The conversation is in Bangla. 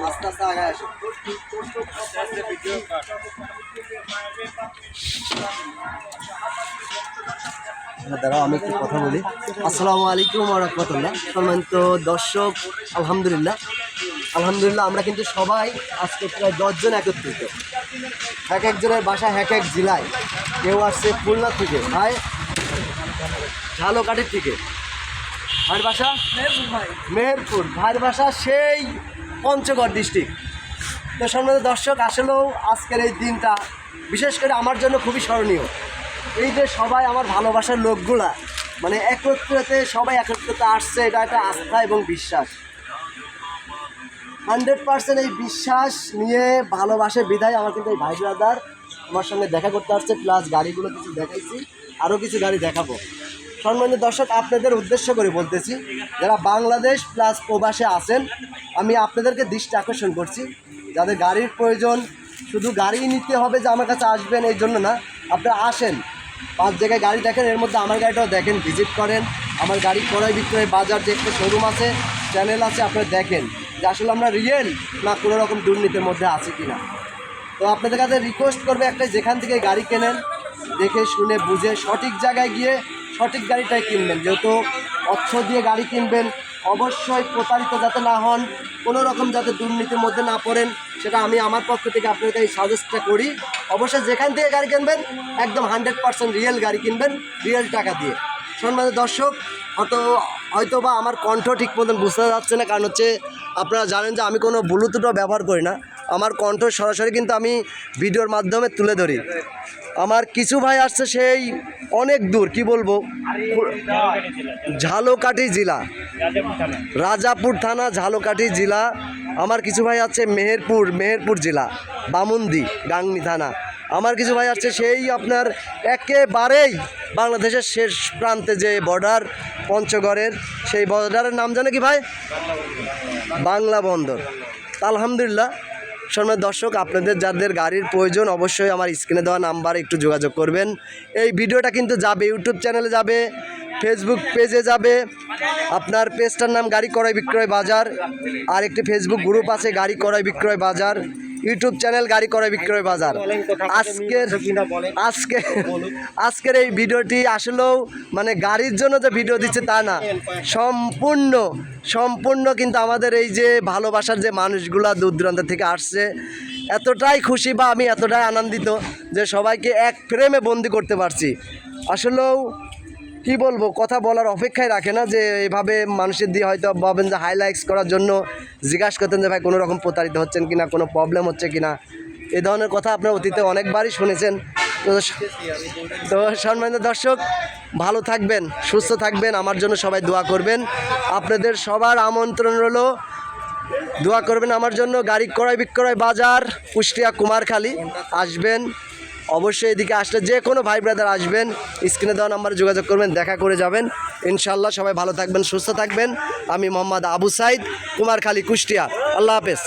আস্তে আস্তে আগে আসো। দাঁড়াও আমি একটু কথা বলি। আসসালামু আলাইকুম ওয়া রাহমাতুল্লাহ। সম্মানিত দর্শক, আলহামদুলিল্লাহ আমরা কিন্তু সবাই আজকে প্রায় 10 জন একত্রিত। এক একজনের বাসা এক এক জেলায়। কেউ আসছে খুলনা থেকে, ভাই ঝালকাঠির থেকে, ভাইয়ের বাসা মেহেরপুর, ভাইয়ের বাসা সেই পঞ্চগড় ডিস্ট্রিক্ট। তো সম্মানিত দর্শক, আসলেও আজকের এই দিনটা বিশেষ করে আমার জন্য খুবই স্মরণীয়। এই যে সবাই আমার ভালোবাসার লোকগুলা মানে সবাই একত্রিত আসছে, এটা একটা আস্থা এবং বিশ্বাস। 100% এই বিশ্বাস নিয়ে ভালোবাসে বিদায় আমার কিন্তু এই ভাই ব্রাদার আমার সঙ্গে দেখা করতে আসছে, প্লাস গাড়িগুলো কিছু দেখাইছি, আরও কিছু গাড়ি দেখাবো। সম্মানিত দর্শক, আপনাদের উদ্দেশ্য করে বলতেছি, যারা বাংলাদেশ প্লাস প্রবাসে আছেন, আমি আপনাদেরকে দৃষ্টি আকর্ষণ করছি। যাদের গাড়ির প্রয়োজন, শুধু গাড়ি নিতে হবে যে আমার কাছে আসবেন এই জন্য না, আপনারা আসেন, 5 জায়গায় গাড়ি দেখেন, এর মধ্যে আমার গাড়িটাও দেখেন, ভিজিট করেন। আমার গাড়ি ক্রয় বিক্রয় বাজার যে একটা শোরুম আছে, চ্যানেল আছে, আপনারা দেখেন যে আসলে আমরা রিয়েল না কোনো রকম দুর্নীতির মধ্যে আছি কিনা। তো আপনাদের কাছে রিকোয়েস্ট করবে একটা, যেখান থেকে গাড়ি কেনেন দেখে শুনে বুঝে সঠিক জায়গায় গিয়ে সঠিক গাড়িটাই কিনবেন। যেহেতু অর্থ দিয়ে গাড়ি কিনবেন, অবশ্যই প্রতারিত যাতে না হন, কোনো রকম যাতে দুর্নীতির মধ্যে না পড়েন, সেটা আমি আমার পক্ষ থেকে আপনাদের এই সাজেস্টটা করি। অবশ্যই যেখান থেকে গাড়ি কিনবেন একদম 100% রিয়েল গাড়ি কিনবেন, রিয়েল টাকা দিয়ে। সম্মানিত দর্শক, হয়তো বা আমার কণ্ঠ ঠিক মতন বুঝতে যাচ্ছে না, কারণ হচ্ছে আপনারা জানেন যে আমি কোনো ব্লুটুথও ব্যবহার করি না, আমার কণ্ঠ সরাসরি কিন্তু আমি ভিডিওর মাধ্যমে তুলে ধরি। আমার কিছু ভাই আসছে সেই অনেক দূর, কি বলবো, ঝালকাঠি জেলা, রাজাপুর থানা, ঝালকাঠি জেলা। আমার কিছু ভাই আছে মেহেরপুর জেলা, বামুন্দি, গাংনী থানা। আমার কিছু ভাই আছে সেই আপনার একেবারেই বাংলাদেশের শেষ প্রান্তে যে বর্ডার পঞ্চগড়ের, সেই বর্ডারের নাম জানে কি ভাই? বাংলা বন্দর। আলহামদুলিল্লাহ। সম্মানিত দর্শক, আপনাদের যাদের গাড়ির প্রয়োজন অবশ্যই আমার স্ক্রিনে দেওয়া নাম্বারে একটু যোগাযোগ করবেন। এই ভিডিওটা কিন্তু যাবে ইউটিউব চ্যানেলে, যাবে ফেসবুক পেজে, যাবে আপনার পেজটার নাম গাড়ি ক্রয় বিক্রয় বাজার, আর একটি ফেসবুক গ্রুপ আছে গাড়ি ক্রয় বিক্রয় বাজার, ইউটিউব চ্যানেল গাড়ি ক্রয় বিক্রয় বাজার। আজকের এই ভিডিওটি আসলেও মানে গাড়ির জন্য যে ভিডিও দিচ্ছে তা না, সম্পূর্ণ কিন্তু আমাদের এই যে ভালোবাসার যে মানুষগুলা দূর দূরান্ত থেকে আসছে, এতটাই খুশি বা আমি এতটাই আনন্দিত যে সবাইকে এক ফ্রেমে বন্দি করতে পারছি। আসলেও কি বলবো, কথা বলার অপেক্ষায় রাখে না যে এইভাবে মানুষের দিয়ে হয়তো ভাবেন যে হাইলাইটস করার জন্য জিজ্ঞাসা করতেন যে ভাই কোনো রকম প্রতারিত হচ্ছেন কিনা, কোনো প্রবলেম হচ্ছে কিনা, এই ধরনের কথা আপনার অতীতে অনেকবারই শুনেছেন। তো সম্মানিত দর্শক, ভালো থাকবেন, সুস্থ থাকবেন, আমার জন্য সবাই দোয়া করবেন। আপনাদের সবার আমন্ত্রণ রইল, দোয়া করবেন আমার জন্য। গাড়ি ক্রয় বিক্রয় বাজার, কুষ্টিয়া কুমারখালী আসবেন। অবশ্যই এদিকে আসলে যে কোনো ভাই ব্রাদার আসবেন, স্ক্রিনে দেওয়া নাম্বারে যোগাযোগ করবেন, দেখা করে যাবেন ইনশাল্লাহ। সবাই ভালো থাকবেন, সুস্থ থাকবেন। আমি মোহাম্মদ আবু সাইদ, কুমারখালী, কুষ্টিয়া। আল্লাহ হাফেজ।